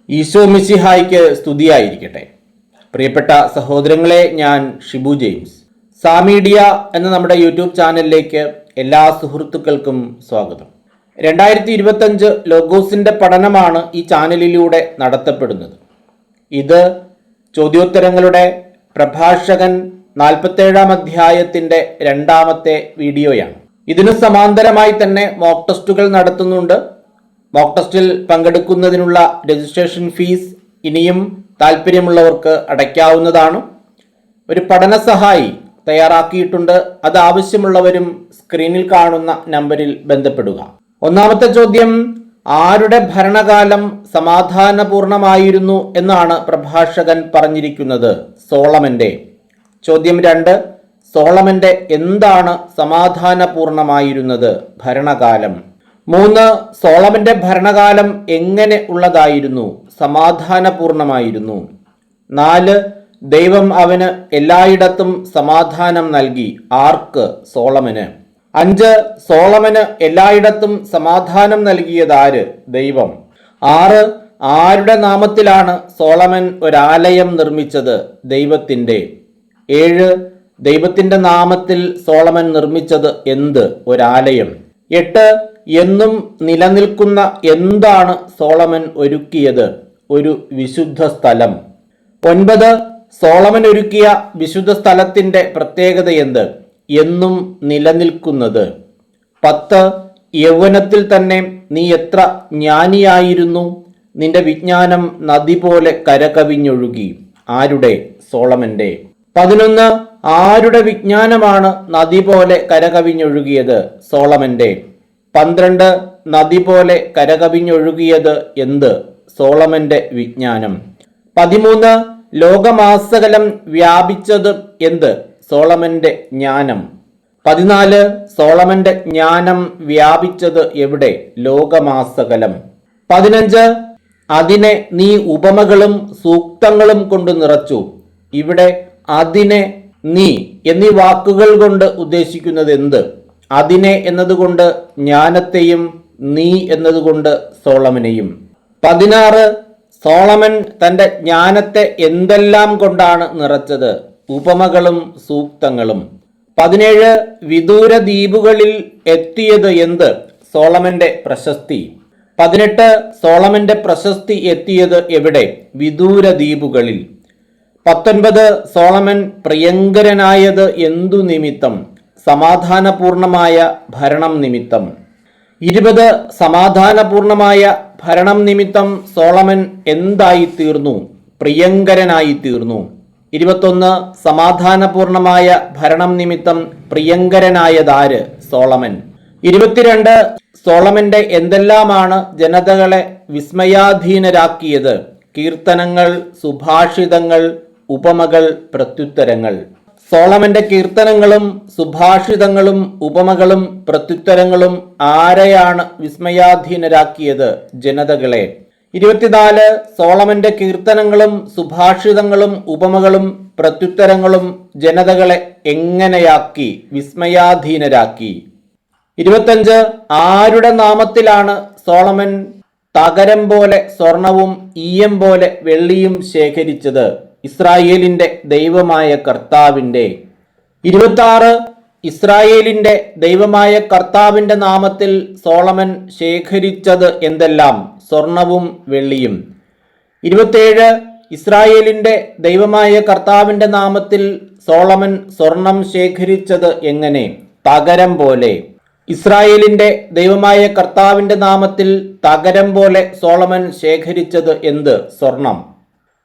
ഈശോ മിശിഹായ്ക്ക് സ്തുതിയായിരിക്കട്ടെ. പ്രിയപ്പെട്ട സഹോദരങ്ങളെ, ഞാൻ ഷിബു ജെയിംസ്. സാമീഡിയ എന്ന നമ്മുടെ യൂട്യൂബ് ചാനലിലേക്ക് എല്ലാ സുഹൃത്തുക്കൾക്കും സ്വാഗതം. 2025 ലോഗോസിന്റെ പഠനമാണ് ഈ ചാനലിലൂടെ നടത്തപ്പെടുന്നത്. ഇത് ചോദ്യോത്തരങ്ങളുടെ പ്രഭാഷകൻ 47-ാം അധ്യായത്തിന്റെ 2ാമത്തെ വീഡിയോയാണ്. ഇതിനു സമാന്തരമായി തന്നെ മോക്ക് ടെസ്റ്റുകൾ നടത്തുന്നുണ്ട്. മോക്ക് ടെസ്റ്റിൽ പങ്കെടുക്കുന്നതിനുള്ള രജിസ്ട്രേഷൻ ഫീസ് ഇനിയും താല്പര്യമുള്ളവർക്ക് അടയ്ക്കാവുന്നതാണ്. ഒരു പഠന സഹായി തയ്യാറാക്കിയിട്ടുണ്ട്. അത് ആവശ്യമുള്ളവരും സ്ക്രീനിൽ കാണുന്ന നമ്പറിൽ ബന്ധപ്പെടുക. ഒന്നാമത്തെ ചോദ്യം, ആരുടെ ഭരണകാലം സമാധാനപൂർണമായിരുന്നു എന്നാണ് പ്രഭാഷകൻ പറഞ്ഞിരിക്കുന്നത്? സോളമന്റെ. ചോദ്യം 2, സോളമന്റെ എന്താണ് സമാധാനപൂർണമായിരുന്നത് ഭരണകാലം? 3, സോളമന്റെ ഭരണകാലം എങ്ങനെ ഉള്ളതായിരുന്നു? സമാധാനപൂർണമായിരുന്നു. 4, ദൈവം അവന് എല്ലായിടത്തും സമാധാനം നൽകി. ആർക്ക്? സോളമന്. 5, സോളമന് എല്ലായിടത്തും സമാധാനം നൽകിയതാര്? ദൈവം. 6, ആരുടെ നാമത്തിലാണ് സോളമൻ ഒരാലയം നിർമ്മിച്ചത്? ദൈവത്തിന്റെ. 7, ദൈവത്തിന്റെ നാമത്തിൽ സോളമൻ നിർമ്മിച്ചത് എന്ത്? ഒരാലയം. 8, എന്നും നിലനിൽക്കുന്ന എന്താണ് സോളമൻ ഒരുക്കിയത്? ഒരു വിശുദ്ധ സ്ഥലം. 9, സോളമൻ ഒരുക്കിയ വിശുദ്ധ സ്ഥലത്തിന്റെ പ്രത്യേകത എന്ത്? എന്നും നിലനിൽക്കുന്നത്. 10, യൗവനത്തിൽ തന്നെ നീ എത്ര ജ്ഞാനിയായിരുന്നു, നിന്റെ വിജ്ഞാനം നദി പോലെ കരകവിഞ്ഞൊഴുകി. ആരുടെ? സോളമന്റെ. 11, ആരുടെ വിജ്ഞാനമാണ് നദി പോലെ കരകവിഞ്ഞൊഴുകിയത്? സോളമന്റെ. 12, നദി പോലെ കരകവിഞ്ഞൊഴുകിയത് എന്ത്? സോളമന്റെ വിജ്ഞാനം. 13, ലോകമാസകലം വ്യാപിച്ചത് എന്ത്? സോളമന്റെ ജ്ഞാനം. 14, സോളമന്റെ ജ്ഞാനം വ്യാപിച്ചത് എവിടെ? ലോകമാസകലം. 15, അതിനെ നീ ഉപമകളും സൂക്തങ്ങളും കൊണ്ട് നിറച്ചു. ഇവിടെ അതിനെ, നീ എന്നീ വാക്കുകൾ കൊണ്ട് ഉദ്ദേശിക്കുന്നത് എന്ത്? അതിനെ എന്നതുകൊണ്ട് ജ്ഞാനത്തെയും നീ എന്നതുകൊണ്ട് സോളമനെയും. 16, സോളമൻ തന്റെ ജ്ഞാനത്തെ എന്തെല്ലാം കൊണ്ടാണ് നിറച്ചത്? ഉപമകളും സൂക്തങ്ങളും. 17, വിദൂര ദ്വീപുകളിൽ എത്തിയത് എന്ത്? സോളമന്റെ പ്രശസ്തി. 18, സോളമന്റെ പ്രശസ്തി എത്തിയത് എവിടെ? വിദൂര ദ്വീപുകളിൽ. 19, സോളമൻ പ്രിയങ്കരനായത് എന്തു നിമിത്തം? സമാധാനപൂർണമായ ഭരണം നിമിത്തം. 20, സമാധാനപൂർണമായ ഭരണം നിമിത്തം സോളമൻ എന്തായി തീർന്നു? പ്രിയങ്കരനായി തീർന്നു. 21, സമാധാനപൂർണമായ ഭരണം നിമിത്തം പ്രിയങ്കരനായതാര്? സോളമൻ. 22, സോളമന്റെ എന്തെല്ലാമാണ് ജനതകളെ വിസ്മയാധീനരാക്കിയത്? കീർത്തനങ്ങൾ, സുഭാഷിതങ്ങൾ, ഉപമകൾ, പ്രത്യുത്തരങ്ങൾ. സോളമന്റെ കീർത്തനങ്ങളും സുഭാഷിതങ്ങളും ഉപമകളും പ്രത്യുത്തരങ്ങളും ആരെയാണ് വിസ്മയാധീനരാക്കിയത്? ജനതകളെ. 24, സോളമന്റെ കീർത്തനങ്ങളും സുഭാഷിതങ്ങളും ഉപമകളും പ്രത്യുത്തരങ്ങളും ജനതകളെ എങ്ങനെയാക്കി? വിസ്മയാധീനരാക്കി. 25, ആരുടെ നാമത്തിലാണ് സോളമൻ തകരം പോലെ സ്വർണവും ഈയം പോലെ വെള്ളിയും ശേഖരിച്ചത്? ഇസ്രായേലിന്റെ ദൈവമായ കർത്താവിന്റെ. 26, ഇസ്രായേലിന്റെ ദൈവമായ കർത്താവിന്റെ നാമത്തിൽ സോളമൻ ശേഖരിച്ചത് എന്തെല്ലാം? സ്വർണവും വെള്ളിയും. 27, ഇസ്രായേലിന്റെ ദൈവമായ കർത്താവിന്റെ നാമത്തിൽ സോളമൻ സ്വർണം ശേഖരിച്ചത് എങ്ങനെ? തകരം പോലെ. ഇസ്രായേലിന്റെ ദൈവമായ കർത്താവിന്റെ നാമത്തിൽ തകരം പോലെ സോളമൻ ശേഖരിച്ചത് എന്ത്? സ്വർണം.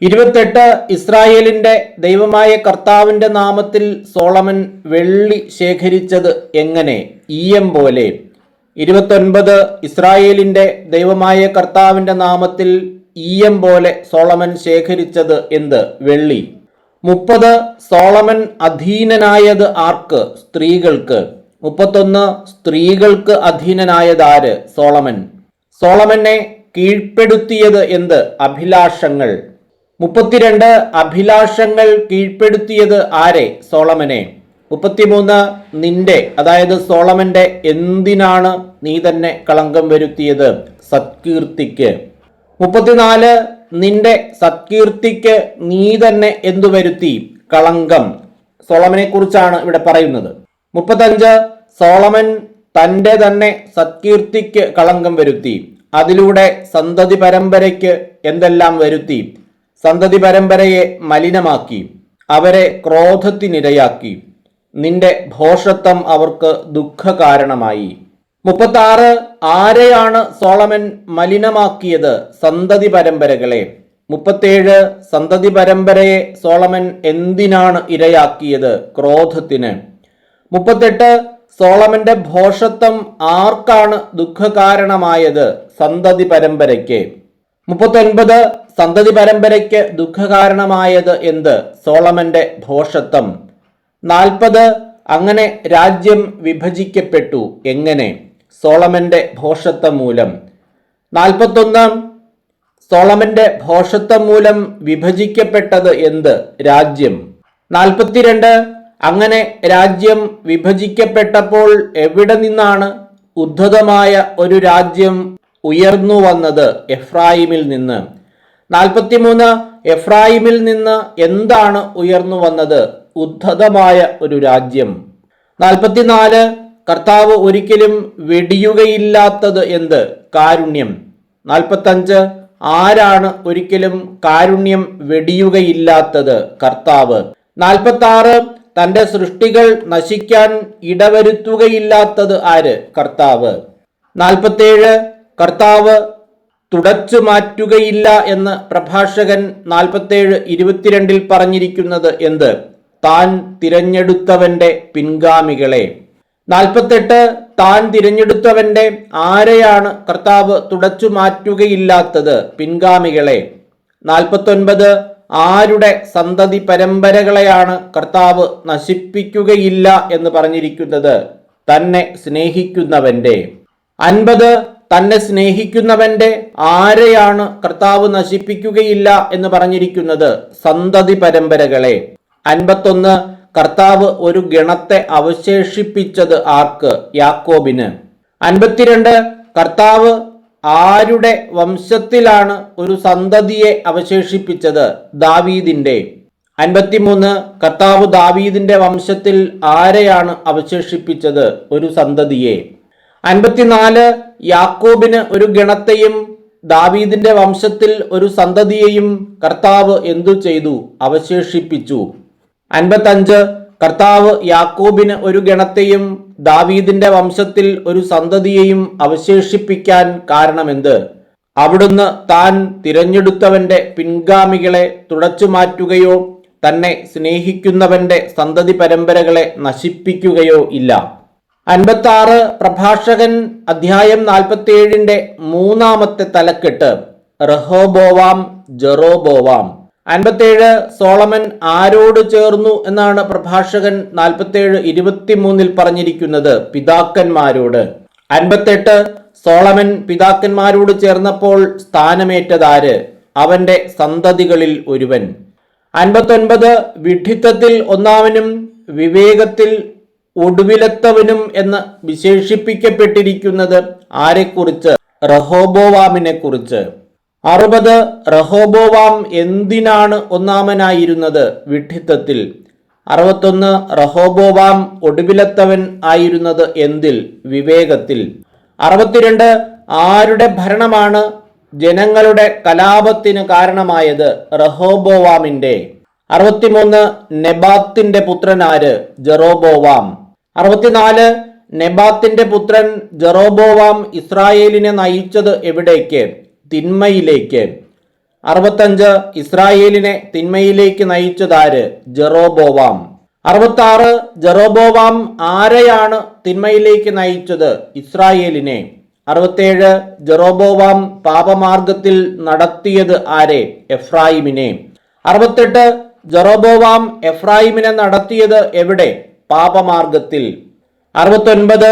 28, ഇസ്രായേലിന്റെ ദൈവമായ കർത്താവിന്റെ നാമത്തിൽ സോളമൻ വെള്ളി ശേഖരിച്ചത് എങ്ങനെ? ഈയം പോലെ. 29, ഇസ്രായേലിന്റെ ദൈവമായ കർത്താവിന്റെ നാമത്തിൽ ഈയം പോലെ സോളമൻ ശേഖരിച്ചത് എന്ത്? വെള്ളി. 30, സോളമൻ അധീനനായത് ആർക്ക്? സ്ത്രീകൾക്ക്. 31, സ്ത്രീകൾക്ക് അധീനനായതാര്? സോളമൻ. സോളമനെ കീഴ്പ്പെടുത്തിയത് എന്ത്? അഭിലാഷങ്ങൾ. 32, അഭിലാഷങ്ങൾ കീഴ്പ്പെടുത്തിയത് ആരെ? സോളമനെ. 33, നിന്റെ, അതായത് സോളമന്റെ എന്തിനാണ് നീ തന്നെ കളങ്കം വരുത്തിയത്? സത്കീർത്തിക്ക്. 34, നിന്റെ സത്കീർത്തിക്ക് നീ തന്നെ എന്തു വരുത്തി? കളങ്കം. സോളമനെ കുറിച്ചാണ് ഇവിടെ പറയുന്നത്. 35 സോളമൻ തൻ്റെ തന്നെ സത്കീർത്തിക്ക് കളങ്കം വരുത്തി. അതിലൂടെ സന്തതി പരമ്പരയ്ക്ക് എന്തെല്ലാം വരുത്തി? സന്തതി പരമ്പരയെ മലിനമാക്കി, അവരെ ക്രോധത്തിനിരയാക്കി. നിന്റെ ഭോഷത്വം അവർക്ക് ദുഃഖകാരണമായി. 36 ആരെയാണ് സോളമൻ മലിനമാക്കിയത്? സന്തതി പരമ്പരകളെ. 37 സന്തതി പരമ്പരയെ സോളമൻ എന്തിനാണ് ഇരയാക്കിയത്? ക്രോധത്തിന്. 38 സോളമന്റെ ഭോഷത്വം ആർക്കാണ് ദുഃഖകാരണമായത്? സന്തതി പരമ്പരയ്ക്ക്. 39 സന്തതി പരമ്പരയ്ക്ക് ദുഃഖകാരണമായത് എന്ത്? സോളമന്റെ ഭോഷത്വം. 40 അങ്ങനെ രാജ്യം വിഭജിക്കപ്പെട്ടു. എങ്ങനെ? സോളമന്റെ ഭോഷത്വം മൂലം. 41 സോളമന്റെ ഭോഷത്വം മൂലം വിഭജിക്കപ്പെട്ടത് എന്ത്? രാജ്യം. 42 അങ്ങനെ രാജ്യം വിഭജിക്കപ്പെട്ടപ്പോൾ എവിടെ നിന്നാണ് ഉദ്ധതമായ ഒരു രാജ്യം ഉയർന്നു വന്നത്? എഫ്രായിമിൽ നിന്ന്. 43 എഫ്രായിമിൽ നിന്ന് എന്താണ് ഉയർന്നു വന്നത്? ഉദ്ധതമായ ഒരു രാജ്യം. 44 കർത്താവ് ഒരിക്കലും വെടിയുകയില്ലാത്തത് എന്ത്? കാരുണ്യം. 45 ആരാണ് ഒരിക്കലും കാരുണ്യം വെടിയുകയില്ലാത്തത്? കർത്താവ്. 46 തൻ്റെ സൃഷ്ടികൾ നശിക്കാൻ ഇടവരുത്തുകയില്ലാത്തത് ആര്? കർത്താവ്. 47 കർത്താവ് തുടച്ചു മാറ്റുകയില്ല എന്ന് പ്രഭാഷകൻ 47:22 പറഞ്ഞിരിക്കുന്നത് എന്ത്? താൻ തിരഞ്ഞെടുത്തവന്റെ പിൻഗാമികളെ. 48 താൻ തിരഞ്ഞെടുത്തവന്റെ ആരെയാണ് കർത്താവ് തുടച്ചു മാറ്റുകയില്ലാത്തത്? പിൻഗാമികളെ. 49 ആരുടെ സന്തതി പരമ്പരകളെയാണ് കർത്താവ് നശിപ്പിക്കുകയില്ല എന്ന് പറഞ്ഞിരിക്കുന്നത്? തന്നെ സ്നേഹിക്കുന്നവന്റെ. 50 തന്നെ സ്നേഹിക്കുന്നവന്റെ ആരെയാണ് കർത്താവ് നശിപ്പിക്കുകയില്ല എന്ന് പറഞ്ഞിരിക്കുന്നത്? സന്തതി പരമ്പരകളെ. 51 കർത്താവ് ഒരു ഗണത്തെ അവശേഷിപ്പിച്ചത് ആർക്ക്? യാക്കോബിന്. 52 കർത്താവ് ആരുടെ വംശത്തിലാണ് ഒരു സന്തതിയെ അവശേഷിപ്പിച്ചത്? ദാവീദിന്റെ. 53 കർത്താവ് ദാവീദിന്റെ വംശത്തിൽ ആരെയാണ് അവശേഷിപ്പിച്ചത്? ഒരു സന്തതിയെ. 54 യാക്കോബിന് ഒരു ഗണത്തെയും ദാവീദിന്റെ വംശത്തിൽ ഒരു സന്തതിയെയും കർത്താവ് എന്തു ചെയ്തു? അവശേഷിപ്പിച്ചു. 55 കർത്താവ് യാക്കോബിന് ഒരു ഗണത്തെയും ദാവീദിന്റെ വംശത്തിൽ ഒരു സന്തതിയെയും അവശേഷിപ്പിക്കാൻ കാരണമെന്ത്? അവിടുന്ന് താൻ തിരഞ്ഞെടുത്തവന്റെ പിൻഗാമികളെ തുടച്ചു മാറ്റുകയോ തന്നെ സ്നേഹിക്കുന്നവന്റെ സന്തതി പരമ്പരകളെ നശിപ്പിക്കുകയോ ഇല്ല. 56 പ്രഭാഷകൻ അധ്യായം 47 മൂന്നാമത്തെ തലക്കെട്ട് റഹോബോവാം ജെറോബോവാം. 57 സോളമൻ ആരോട് ചേർന്നു എന്നാണ് പ്രഭാഷകൻ 47:23 പറഞ്ഞിരിക്കുന്നത്? പിതാക്കന്മാരോട്. 58 സോളമൻ പിതാക്കന്മാരോട് ചേർന്നപ്പോൾ സ്ഥാനമേറ്റതാര്? അവന്റെ സന്തതികളിൽ ഒരുവൻ. 59 വിഡ്ഢിത്തത്തിൽ ഒന്നാമനും വിവേകത്തിൽ ഒടുവിലത്തവനും എന്ന് വിശേഷിപ്പിക്കപ്പെട്ടിരിക്കുന്നത് ആരെക്കുറിച്ച്? റഹോബോവാമിനെ കുറിച്ച്. 60 റഹോബോവാം എന്തിനാണ് ഒന്നാമനായിരുന്നത്? വിഡ്ഢിത്തത്തിൽ. 61 റഹോബോവാം ഒടുവിലത്തവൻ ആയിരുന്നത് എന്തിൽ? വിവേകത്തിൽ. 62 ആരുടെ ഭരണമാണ് ജനങ്ങളുടെ കലാപത്തിന് കാരണമായത്? റഹോബോവാമിന്റെ. 63 നെബാത്തിന്റെ പുത്രനാര്? ജെറോബോവാം. 64 നെബാത്തിന്റെ പുത്രൻ ജെറോബോവാം ഇസ്രായേലിനെ നയിച്ചത് എവിടേക്ക്? തിന്മയിലേക്ക്. 65 ഇസ്രായേലിനെ തിന്മയിലേക്ക് നയിച്ചതാര്? ജെറോബോവാം. 66 ജെറോബോവാം ആരെയാണ് തിന്മയിലേക്ക് നയിച്ചത്? ഇസ്രായേലിനെ. 67 ജെറോബോവാം പാപമാർഗത്തിൽ നടത്തിയത് ആരെ? എഫ്രായിമിനെ. 68 ജെറോബോവാം എഫ്രായിമിനെ നടത്തിയത് എവിടെ? പാപമാർഗത്തിൽ. 69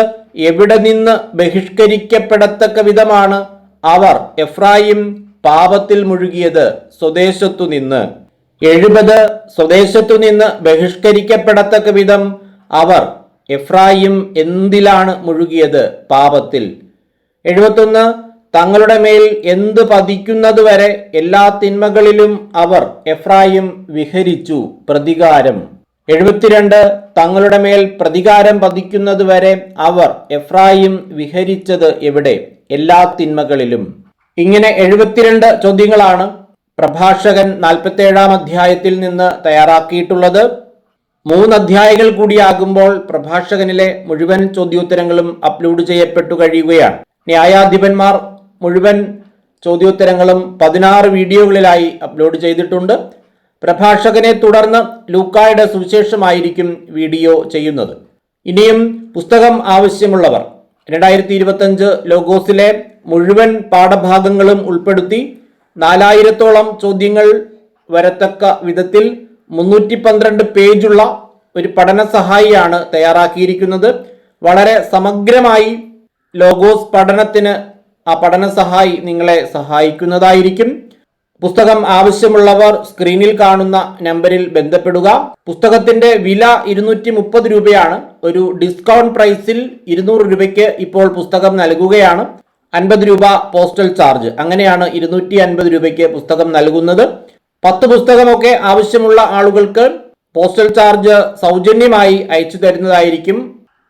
എവിടെ നിന്ന് ബഹിഷ്കരിക്കപ്പെടത്തക്ക വിധമാണ് അവർ എഫ്രായിം പാപത്തിൽ മുഴുകിയത്? സ്വദേശത്തു നിന്ന്. 70 സ്വദേശത്തു നിന്ന് ബഹിഷ്കരിക്കപ്പെടത്തക്ക വിധം അവർ എഫ്രായിം എന്തിലാണ് മുഴുകിയത്? പാപത്തിൽ. 71 തങ്ങളുടെ മേൽ എന്ത് പതിക്കുന്നതുവരെ എല്ലാ തിന്മകളിലും അവർ എഫ്രായിം വിഹരിച്ചു. പ്രതികാരം. 72 തങ്ങളുടെ മേൽ പ്രതികാരം പതിക്കുന്നതുവരെ അവർ എഫ്രായിം വിഹരിച്ചത് എവിടെ? എല്ലാ തിന്മകളിലും. ഇങ്ങനെ 72 ചോദ്യങ്ങളാണ് പ്രഭാഷകൻ 47-ാം അധ്യായത്തിൽ നിന്ന് തയ്യാറാക്കിയിട്ടുള്ളത്. 3 അധ്യായങ്ങൾ കൂടിയാകുമ്പോൾ പ്രഭാഷകനിലെ മുഴുവൻ ചോദ്യോത്തരങ്ങളും അപ്ലോഡ് ചെയ്യപ്പെട്ടു കഴിയുകയാണ്. ന്യായാധിപന്മാർ മുഴുവൻ ചോദ്യോത്തരങ്ങളും 16 വീഡിയോകളിലായി അപ്ലോഡ് ചെയ്തിട്ടുണ്ട്. പ്രഭാഷകനെ തുടർന്ന് ലൂക്കായുടെ സുവിശേഷമായിരിക്കും വീഡിയോ ചെയ്യുന്നത്. ഇനിയും പുസ്തകം ആവശ്യമുള്ളവർ 2025 ലോഗോസിലെ മുഴുവൻ പാഠഭാഗങ്ങളും ഉൾപ്പെടുത്തി 4000-ഓളം ചോദ്യങ്ങൾ വരത്തക്ക വിധത്തിൽ 312 പേജുള്ള ഒരു പഠന സഹായിയാണ് തയ്യാറാക്കിയിരിക്കുന്നത്. വളരെ സമഗ്രമായി ലോഗോസ് പഠനത്തിന് ആ പഠന സഹായി നിങ്ങളെ സഹായിക്കുന്നതായിരിക്കും. പുസ്തകം ആവശ്യമുള്ളവർ സ്ക്രീനിൽ കാണുന്ന നമ്പറിൽ ബന്ധപ്പെടുക. പുസ്തകത്തിന്റെ വില 230 രൂപയാണ്. ഒരു ഡിസ്കൗണ്ട് പ്രൈസിൽ 200 രൂപയ്ക്ക് ഇപ്പോൾ പുസ്തകം നൽകുകയാണ്. 50 രൂപ പോസ്റ്റൽ ചാർജ്. അങ്ങനെയാണ് 250 രൂപയ്ക്ക് പുസ്തകം നൽകുന്നത്. 10 പുസ്തകമൊക്കെ ആവശ്യമുള്ള ആളുകൾക്ക് പോസ്റ്റൽ ചാർജ് സൗജന്യമായി അയച്ചു തരുന്നതായിരിക്കും.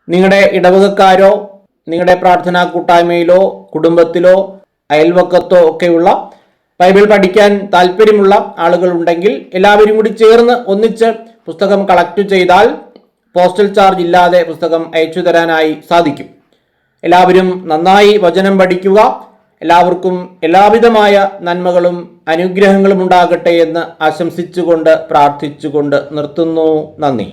നിങ്ങളുടെ ഇടവകക്കാരോ നിങ്ങളുടെ പ്രാർത്ഥനാ കൂട്ടായ്മയിലോ കുടുംബത്തിലോ അയൽവക്കത്തോ ഒക്കെയുള്ള ബൈബിൾ പഠിക്കാൻ താല്പര്യമുള്ള ആളുകൾ ഉണ്ടെങ്കിൽ എല്ലാവരും കൂടി ചേർന്ന് ഒന്നിച്ച് പുസ്തകം കളക്ട് ചെയ്താൽ പോസ്റ്റൽ ചാർജ് ഇല്ലാതെ പുസ്തകം അയച്ചു തരാനായി സാധിക്കും. എല്ലാവരും നന്നായി വചനം പഠിക്കുക. എല്ലാവർക്കും എല്ലാവിധമായ നന്മകളും അനുഗ്രഹങ്ങളും ഉണ്ടാകട്ടെ എന്ന് ആശംസിച്ചുകൊണ്ട് പ്രാർത്ഥിച്ചുകൊണ്ട് നിർത്തുന്നു. നന്ദി.